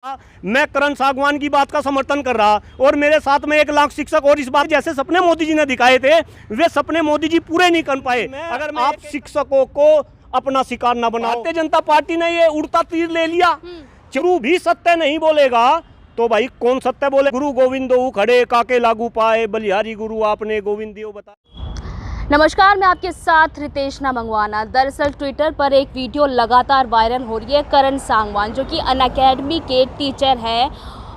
मैं करण सागवान की बात का समर्थन कर रहा और मेरे साथ में 1 लाख शिक्षक और इस बात जैसे सपने मोदी जी ने दिखाए थे वे सपने मोदी जी पूरे नहीं कर पाए। अगर आप शिक्षकों को अपना शिकार न बनाओ, भारतीय जनता पार्टी ने ये उड़ता तीर ले लिया। गुरु भी सत्य नहीं बोलेगा तो भाई कौन सत्य बोले। गुरु गोविंदो खड़े काके लागू पाए, बलिहारी गुरु आपने गोविंद दियो बता। नमस्कार, मैं आपके साथ रितेशना मंगवाना। दरअसल ट्विटर पर एक वीडियो लगातार वायरल हो रही है। करण सागवान जो कि अनअकैडमी के टीचर हैं,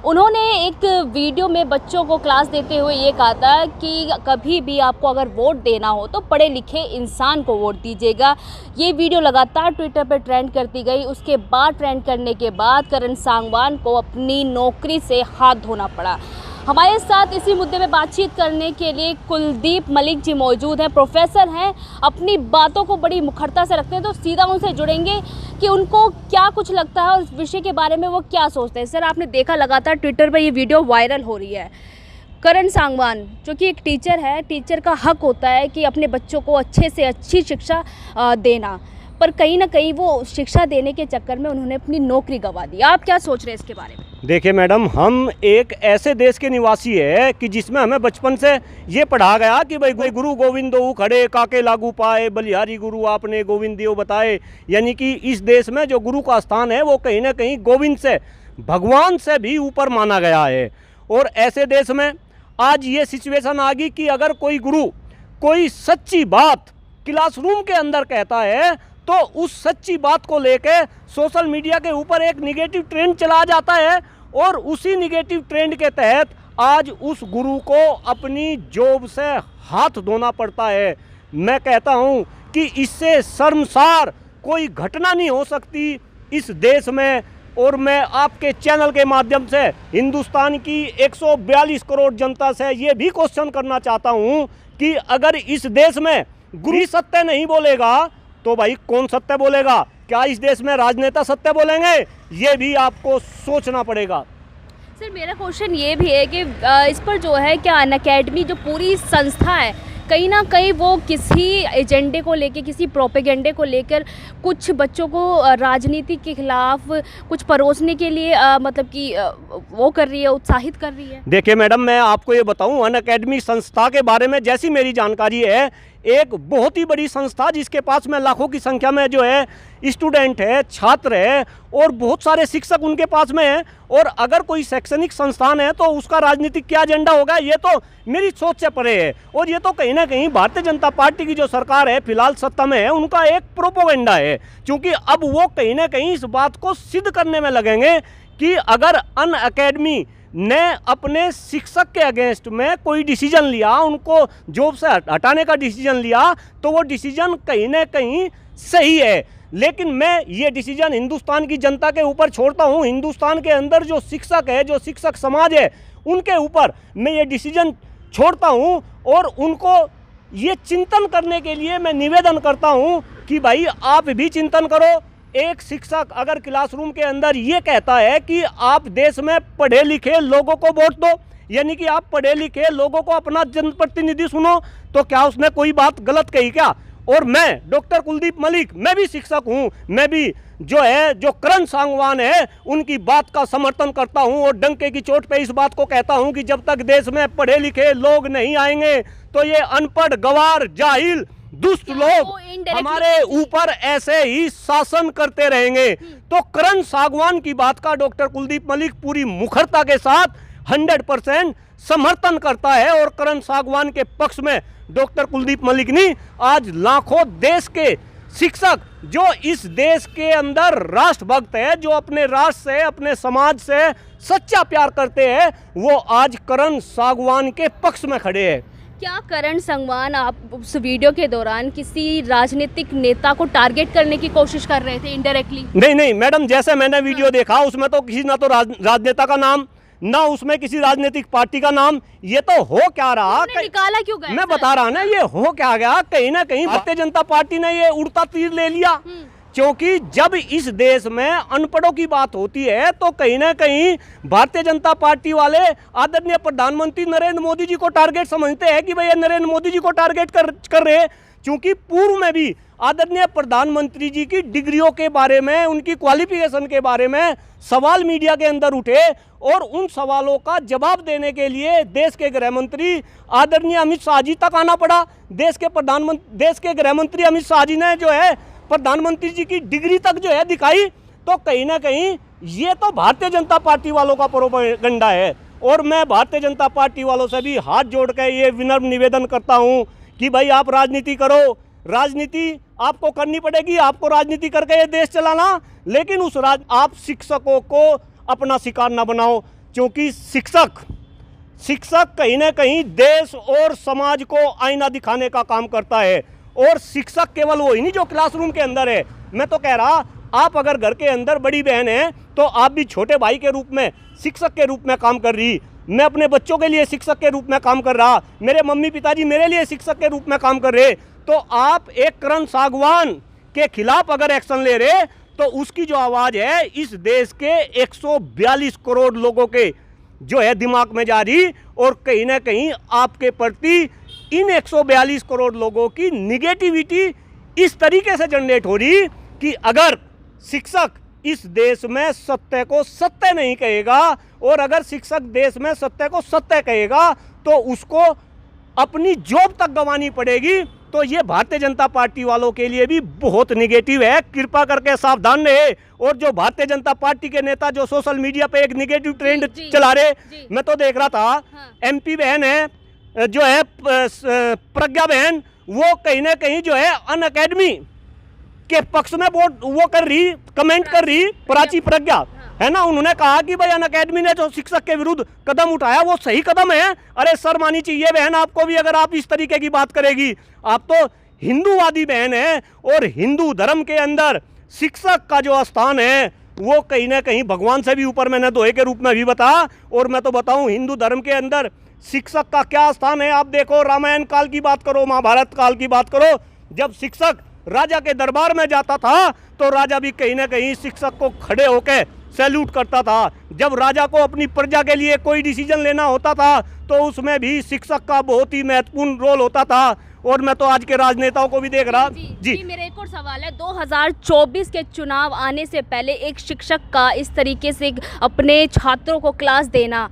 उन्होंने एक वीडियो में बच्चों को क्लास देते हुए ये कहा था कि कभी भी आपको अगर वोट देना हो तो पढ़े लिखे इंसान को वोट दीजिएगा। ये वीडियो लगातार ट्विटर पर ट्रेंड करती गई। उसके बाद ट्रेंड करने के बाद करण सागवान को अपनी नौकरी से हाथ धोना पड़ा। हमारे साथ इसी मुद्दे पे बातचीत करने के लिए कुलदीप मलिक जी मौजूद हैं। प्रोफेसर हैं, अपनी बातों को बड़ी मुखरता से रखते हैं, तो सीधा उनसे जुड़ेंगे कि उनको क्या कुछ लगता है और इस विषय के बारे में वो क्या सोचते हैं। सर, आपने देखा लगातार ट्विटर पर ये वीडियो वायरल हो रही है। करण सागवान जो कि एक टीचर है, टीचर का हक होता है कि अपने बच्चों को अच्छे से अच्छी शिक्षा देना, पर कहीं ना कहीं वो शिक्षा देने के चक्कर में उन्होंने अपनी नौकरी गंवा दी। आप क्या सोच रहे हैं इसके बारे में? देखिए मैडम, हम एक ऐसे देश के निवासी है कि जिसमें हमें बचपन से ये पढ़ा गया कि भाई गुरु गोविंदो खड़े काके लागू पाए, बलिहारी गुरु आपने गोविंद दियो बताए। यानी कि इस देश में जो गुरु का स्थान है वो कहीं ना कहीं गोविंद से, भगवान से भी ऊपर माना गया है। और ऐसे देश में आज ये सिचुएशन आ गई कि अगर कोई गुरु कोई सच्ची बात क्लासरूम के अंदर कहता है तो उस सच्ची बात को लेकर सोशल मीडिया के ऊपर एक निगेटिव ट्रेंड चला जाता है और उसी निगेटिव ट्रेंड के तहत आज उस गुरु को अपनी जॉब से हाथ धोना पड़ता है। मैं कहता हूं कि इससे शर्मसार कोई घटना नहीं हो सकती इस देश में। और मैं आपके चैनल के माध्यम से हिंदुस्तान की 142 करोड़ जनता से ये भी क्वेश्चन करना चाहता हूं कि अगर इस देश में गुरु सत्य नहीं बोलेगा तो भाई कौन सत्य बोलेगा? क्या इस देश में राजनेता सत्य बोलेंगे? ये भी आपको सोचना पड़ेगा। सर, मेरा क्वेश्चन ये भी है कि इस पर जो है क्या अनअकैडमी जो पूरी संस्था है कहीं ना कहीं वो किसी एजेंडे को लेकर, किसी प्रोपेगेंडे को लेकर कुछ बच्चों को राजनीति के खिलाफ कुछ परोसने के लिए मतलब कि वो कर रही है, उत्साहित कर रही है? देखिए मैडम, मैं आपको ये बताऊं, अनअकैडमी संस्था के बारे में जैसी मेरी जानकारी है, एक बहुत ही बड़ी संस्था जिसके पास में लाखों की संख्या में जो है स्टूडेंट है, छात्र है और बहुत सारे शिक्षक उनके पास में है। और अगर कोई शैक्षणिक संस्थान है तो उसका राजनीतिक क्या एजेंडा होगा, ये तो मेरी सोच से परे है। और ये तो कहीं ना कहीं भारतीय जनता पार्टी की जो सरकार है फिलहाल सत्ता में है, उनका एक प्रोपोगेंडा है। क्योंकि अब वो कहीं ना कहीं इस बात को सिद्ध करने में लगेंगे कि अगर अनअकैडमी ने अपने शिक्षक के अगेंस्ट में कोई डिसीजन लिया, उनको जॉब से हटाने का डिसीजन लिया, तो वो डिसीजन कहीं ना कहीं सही है। लेकिन मैं ये डिसीजन हिंदुस्तान की जनता के ऊपर छोड़ता हूँ। हिंदुस्तान के अंदर जो शिक्षक है, जो शिक्षक समाज है, उनके ऊपर मैं ये डिसीजन छोड़ता हूँ और उनको ये चिंतन करने के लिए मैं निवेदन करता हूँ कि भाई आप भी चिंतन करो। एक शिक्षक अगर क्लासरूम के अंदर ये कहता है कि आप देश में पढ़े लिखे लोगों को वोट दो, यानी कि आप पढ़े लिखे लोगों को अपना जनप्रतिनिधि सुनो, तो क्या उसने कोई बात गलत कही क्या? और मैं डॉक्टर कुलदीप मलिक, मैं भी शिक्षक हूँ, मैं भी जो करण सागवान है उनकी बात का समर्थन करता हूँ और डंके की चोट पे इस बात को कहता हूँ कि जब तक देश में पढ़े लिखे लोग नहीं आएंगे तो ये अनपढ़, गवार, जाहिल, दुष्ट लोग हमारे ऊपर ऐसे ही शासन करते रहेंगे। तो करण सागवान की बात का डॉक्टर कुलदीप मलिक पूरी मुखरता के साथ 100% समर्थन करता है और करण सागवान के पक्ष में डॉक्टर कुलदीप मलिक ने आज लाखों देश के शिक्षक जो इस देश के अंदर राष्ट्रभक्त है, जो अपने राष्ट्र से, अपने समाज से सच्चा प्यार करते हैं, वो आज करण सागवान के पक्ष में खड़े हैं। क्या करण सागवान आप उस वीडियो के दौरान किसी राजनीतिक नेता को टारगेट करने की कोशिश कर रहे थे इनडायरेक्टली? नहीं मैडम, जैसे मैंने वीडियो देखा उसमें तो किसी ना तो राजनेता का नाम, ना उसमें किसी राजनीतिक पार्टी का नाम। ये तो हो क्या रहा, निकाला क्यों गया? मैं बता रहा ना, ये हो क्या गया, कहीं ना कहीं भारतीय जनता पार्टी ने ये उड़ता तीर ले लिया। क्योंकि जब इस देश में अनपढ़ों की बात होती है तो कहीं ना कहीं भारतीय जनता पार्टी वाले आदरणीय प्रधानमंत्री नरेंद्र मोदी जी को टारगेट समझते हैं कि भाई ये नरेंद्र मोदी जी को टारगेट कर रहे हैं। क्योंकि पूर्व में भी आदरणीय प्रधानमंत्री जी की डिग्रियों के बारे में, उनकी क्वालिफिकेशन के बारे में सवाल मीडिया के अंदर उठे और उन सवालों का जवाब देने के लिए देश के गृह मंत्री आदरणीय अमित शाह जी तक आना पड़ा। देश के गृह मंत्री अमित शाह जी ने जो है प्रधानमंत्री जी की डिग्री तक जो है दिखाई। तो कहीं ना कहीं ये तो भारतीय जनता पार्टी वालों का प्रोपेगेंडा है। और मैं भारतीय जनता पार्टी वालों से भी हाथ जोड़ कर ये विनम्र निवेदन करता हूँ कि भाई आप राजनीति करो, राजनीति आपको करनी पड़ेगी, आपको राजनीति करके ये देश चलाना, लेकिन आप शिक्षकों को अपना शिकार न बनाओ, क्योंकि शिक्षक कहीं ना कहीं देश और समाज को आईना दिखाने का काम करता है। और शिक्षक केवल वो ही नहीं जो क्लासरूम के अंदर है। मैं तो कह रहा, आप अगर घर के अंदर बड़ी बहन है तो आप भी छोटे भाई के रूप में, शिक्षक के रूप में काम कर रही। मैं अपने बच्चों के लिए शिक्षक के रूप में काम कर रहा, मेरे मम्मी पिताजी मेरे लिए शिक्षक के रूप में काम कर रहे। तो आप एक करण सागवान के खिलाफ अगर एक्शन ले रहे तो उसकी जो आवाज़ है इस देश के 142 करोड़ लोगों के जो है दिमाग में जा रही। और कहीं ना कहीं आपके प्रति इन 142 करोड़ लोगों की निगेटिविटी इस तरीके से जनरेट हो रही कि अगर शिक्षक इस देश में सत्य को सत्य नहीं कहेगा, और अगर शिक्षक देश में सत्य को सत्य कहेगा तो उसको अपनी जॉब तक गंवानी पड़ेगी। तो ये भारतीय जनता पार्टी वालों के लिए भी बहुत निगेटिव है। कृपा करके सावधान रहे। और जो भारतीय जनता पार्टी के नेता जो सोशल मीडिया पे एक निगेटिव ट्रेंड चला रहे, मैं तो देख रहा था, MP बहन है जो है प्रज्ञा बहन, वो कहीं ना कहीं जो है अनअकैडमी के पक्ष में वो कर रही, कमेंट कर रही, प्राची प्रज्ञा है ना। उन्होंने कहा कि भाई अनअकैडमी ने जो शिक्षक के विरुद्ध कदम उठाया वो सही कदम है। अरे शर्म आनी चाहिए बहन आपको भी, अगर आप इस तरीके की बात करेगी। आप तो हिंदूवादी बहन है और हिंदू धर्म के अंदर शिक्षक का जो स्थान है वो कहीं ना कहीं भगवान से भी ऊपर, मैंने दोहे के रूप में भी बताया। और मैं तो बताऊं हिंदू धर्म के अंदर शिक्षक का क्या स्थान है। आप देखो, रामायण काल की बात करो, महाभारत काल की बात करो, जब शिक्षक राजा के दरबार में जाता था तो राजा भी कहीं ना कहीं शिक्षक को खड़े होकर सैल्यूट करता था। जब राजा को अपनी प्रजा के लिए कोई डिसीजन लेना होता था तो उसमें भी शिक्षक का बहुत ही महत्वपूर्ण रोल होता था। और मैं तो आज के राजनेताओं को भी देख रहा। जी मेरा एक और सवाल है, 2024 के चुनाव आने से पहले एक शिक्षक का इस तरीके से अपने छात्रों को क्लास देना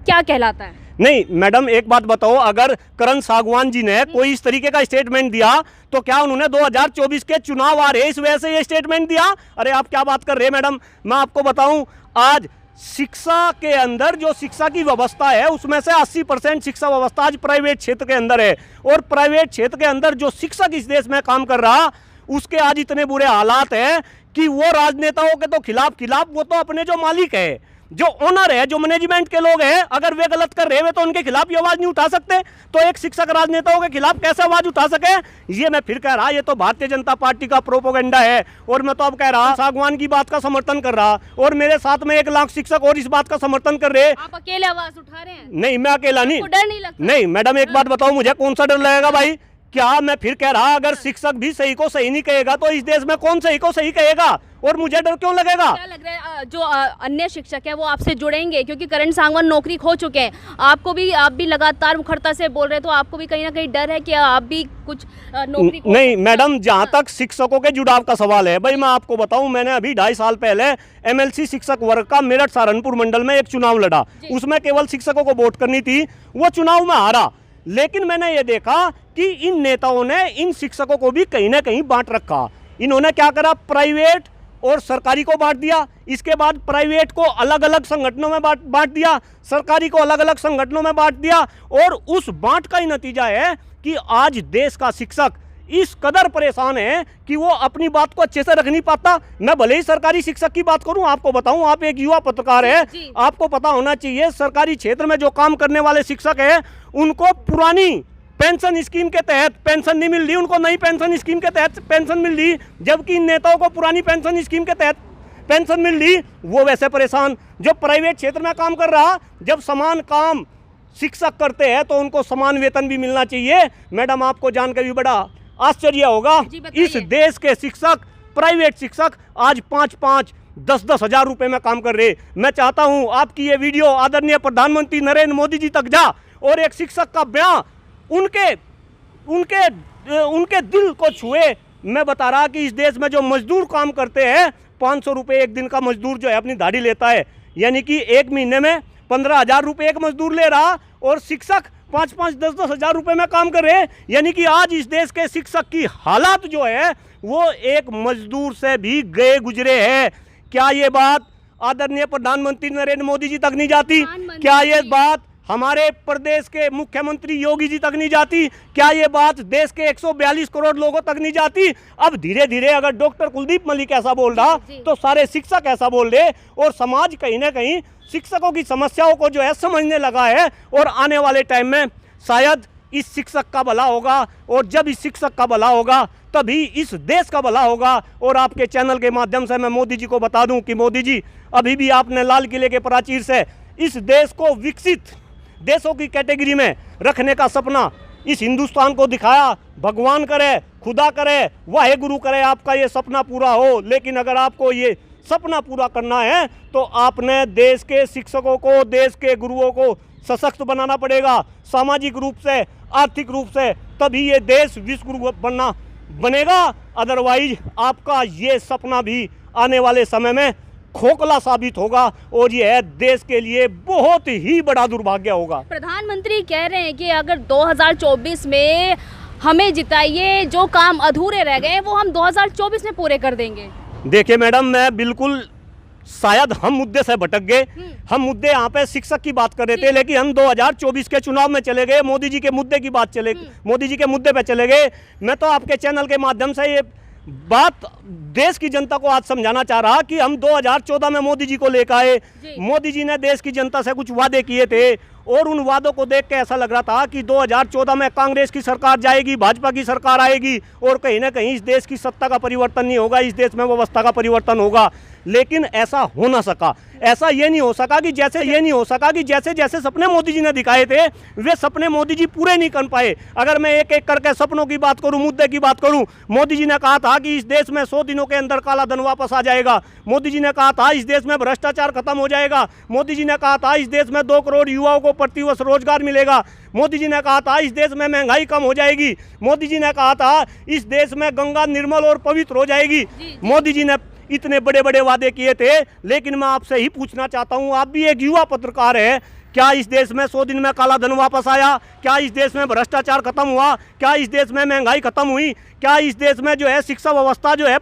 क्या कहलाता है? नहीं मैडम, एक बात बताओ, अगर करण सागवान जी ने कोई इस तरीके का स्टेटमेंट दिया तो क्या उन्होंने 2024 के चुनाव आ रहे इस वजह से ये स्टेटमेंट दिया? अरे आप क्या बात कर रहे हैं मैडम। मैं आपको बताऊं, आज शिक्षा के अंदर जो शिक्षा की व्यवस्था है उसमें से 80% शिक्षा व्यवस्था आज प्राइवेट क्षेत्र के अंदर है। और प्राइवेट क्षेत्र के अंदर जो शिक्षक इस देश में काम कर रहा, उसके आज इतने बुरे हालात हैं कि वो राजनेताओं के तो खिलाफ वो तो अपने जो मालिक है, जो ओनर है, जो मैनेजमेंट के लोग हैं, अगर वे गलत कर रहे हैं तो उनके खिलाफ ये आवाज नहीं उठा सकते। तो एक शिक्षक राजनेताओं के खिलाफ कैसे आवाज उठा सके? ये मैं फिर कह रहा, ये तो भारतीय जनता पार्टी का प्रोपेगेंडा है। और मैं तो अब कह रहा, सागवान की बात का समर्थन कर रहा और मेरे साथ में 1 लाख शिक्षक और इस बात का समर्थन कर रहे। आप अकेले आवाज उठा रहे हैं? नहीं, मैं अकेला नहीं। डर नहीं लगता? नहीं मैडम, एक बात बताओ, मुझे कौन सा डर लगेगा भाई? क्या मैं फिर कह रहा, अगर शिक्षक भी सही को सही नहीं कहेगा तो इस देश में कौन सही को सही कहेगा? और मुझे डर क्यों लगेगा? क्या लग रहा है जो अन्य शिक्षक है वो आपसे जुड़ेंगे? क्योंकि करण सागवान नौकरी खो चुके हैं, आप भी लगातार मुखरता से बोल रहे, तो आपको भी कहीं ना कहीं डर है कि आप भी कुछ नौकरी नहीं मैडम, जहाँ तक शिक्षकों के जुड़ाव का सवाल है, भाई मैं आपको बताऊं, मैंने अभी 2.5 साल पहले MLC शिक्षक वर्ग का मेरठ सहारनपुर मंडल में एक चुनाव लड़ा। उसमें केवल शिक्षकों को वोट करनी थी, वो चुनाव में हारा। लेकिन मैंने ये देखा कि इन नेताओं ने इन शिक्षकों को भी कहीं ना कहीं बांट रखा। इन्होंने क्या करा, प्राइवेट और सरकारी को बांट दिया। इसके बाद प्राइवेट को अलग अलग संगठनों में बांट दिया, सरकारी को अलग अलग संगठनों में बांट दिया। और उस बांट का ही नतीजा है कि आज देश का शिक्षक इस कदर परेशान है कि वो अपनी बात को अच्छे से रख नहीं पाता। मैं भले ही सरकारी शिक्षक की बात करूं, आपको बताऊं, आप एक युवा पत्रकार है, आपको पता होना चाहिए सरकारी क्षेत्र में जो काम करने वाले शिक्षक हैं उनको पुरानी पेंशन स्कीम के तहत पेंशन नहीं मिल रही, उनको नई पेंशन स्कीम के तहत पेंशन मिल रही, जबकि नेताओं को पुरानी पेंशन स्कीम के तहत पेंशन मिल रही। वो वैसे परेशान जो प्राइवेट क्षेत्र में काम कर रहा, जब समान काम शिक्षक करते हैं तो उनको समान वेतन भी मिलना चाहिए। मैडम, आपको जानकर भी बड़ा आश्चर्य होगा, इस देश के शिक्षक, प्राइवेट शिक्षक आज 5-5, 10-10 हज़ार रुपए में काम कर रहे। मैं चाहता हूं आपकी ये वीडियो आदरणीय प्रधानमंत्री नरेंद्र मोदी जी तक जा और एक शिक्षक का बयान उनके दिल को छुए। मैं बता रहा कि इस देश में जो मजदूर काम करते हैं 500 रुपये एक दिन का मजदूर जो है अपनी दाढ़ी लेता है, यानी कि एक महीने में 15,000 रुपये एक मजदूर ले रहा, और शिक्षक 5-5, 10-10 हज़ार रुपये में काम कर रहे हैं। यानी कि आज इस देश के शिक्षक की हालात जो है वो एक मजदूर से भी गए गुजरे हैं। क्या ये बात आदरणीय प्रधानमंत्री नरेंद्र मोदी जी तक नहीं जाती? क्या ये बात हमारे प्रदेश के मुख्यमंत्री योगी जी तक नहीं जाती? क्या ये बात देश के 142 करोड़ लोगों तक नहीं जाती? अब धीरे धीरे अगर डॉक्टर कुलदीप मलिक ऐसा बोल रहा तो सारे शिक्षक ऐसा बोल रहे, और समाज कहीं ना कहीं शिक्षकों की समस्याओं को जो है समझने लगा है। और आने वाले टाइम में शायद इस शिक्षक का भला होगा, और जब इस शिक्षक का भला होगा तभी इस देश का भला होगा। और आपके चैनल के माध्यम से मैं मोदी जी को बता दूं कि मोदी जी, अभी भी आपने लाल किले के प्राचीर से इस देश को विकसित देशों की कैटेगरी में रखने का सपना इस हिंदुस्तान को दिखाया। भगवान करे, खुदा करे, वाहे गुरु करे आपका ये सपना पूरा हो। लेकिन अगर आपको ये सपना पूरा करना है तो आपने देश के शिक्षकों को, देश के गुरुओं को सशक्त बनाना पड़ेगा, सामाजिक रूप से, आर्थिक रूप से, तभी ये देश विश्व गुरु बनेगा। अदरवाइज आपका ये सपना भी आने वाले समय में खोखला साबित होगा, और यह देश के लिए बहुत ही बड़ा दुर्भाग्य होगा। प्रधानमंत्री कह रहे हैं कि अगर 2024 में हमें जिताइए, जो काम अधूरे रह गए वो हम 2024 में पूरे कर देंगे। देखिए मैडम, मैं बिल्कुल, शायद हम मुद्दे से भटक गए। हम मुद्दे यहाँ पे शिक्षक की बात कर रहे थे, लेकिन हम 2024 के चुनाव में चले गए, मोदी जी के मुद्दे की बात मोदी जी के मुद्दे पे चले गए। मैं तो आपके चैनल के माध्यम से ये बात देश की जनता को आज समझाना चाह रहा कि हम 2014 में मोदी जी को लेकर आए। मोदी जी ने देश की जनता से कुछ वादे किए थे, और उन वादों को देख के ऐसा लग रहा था कि 2014 में कांग्रेस की सरकार जाएगी, भाजपा की सरकार आएगी, और कहीं ना कहीं इस देश की सत्ता का परिवर्तन नहीं होगा, इस देश में व्यवस्था का परिवर्तन होगा। लेकिन ऐसा हो ना सका। ऐसा ये नहीं हो सका कि जैसे जैसे सपने मोदी जी ने दिखाए थे वे सपने मोदी जी पूरे नहीं कर पाए। अगर मैं एक एक करके सपनों की बात करूं, मुद्दे की बात करूं, मोदी जी ने कहा था कि इस देश में 100 दिनों के अंदर काला धन वापस आ जाएगा। मोदी जी ने कहा था इस देश में भ्रष्टाचार खत्म हो जाएगा। मोदी जी ने कहा था इस देश में 2 करोड़ युवाओं को प्रतिवर्ष रोजगार मिलेगा। मोदी जी ने कहा था इस देश में महंगाई कम हो जाएगी। मोदी जी ने कहा था इस देश में गंगा निर्मल और पवित्र हो जाएगी। मोदी जी ने इतने बड़े बड़े वादे किए थे। लेकिन मैं आपसे ही पूछना चाहता हूं, आप भी एक युवा पत्रकार है, क्या इस देश में 100 दिन में काला धन वापस आया? क्या इस देश में भ्रष्टाचार खत्म हुआ? क्या इस देश में महंगाई खत्म हुई? क्या इस देश में जो है शिक्षा व्यवस्था जो है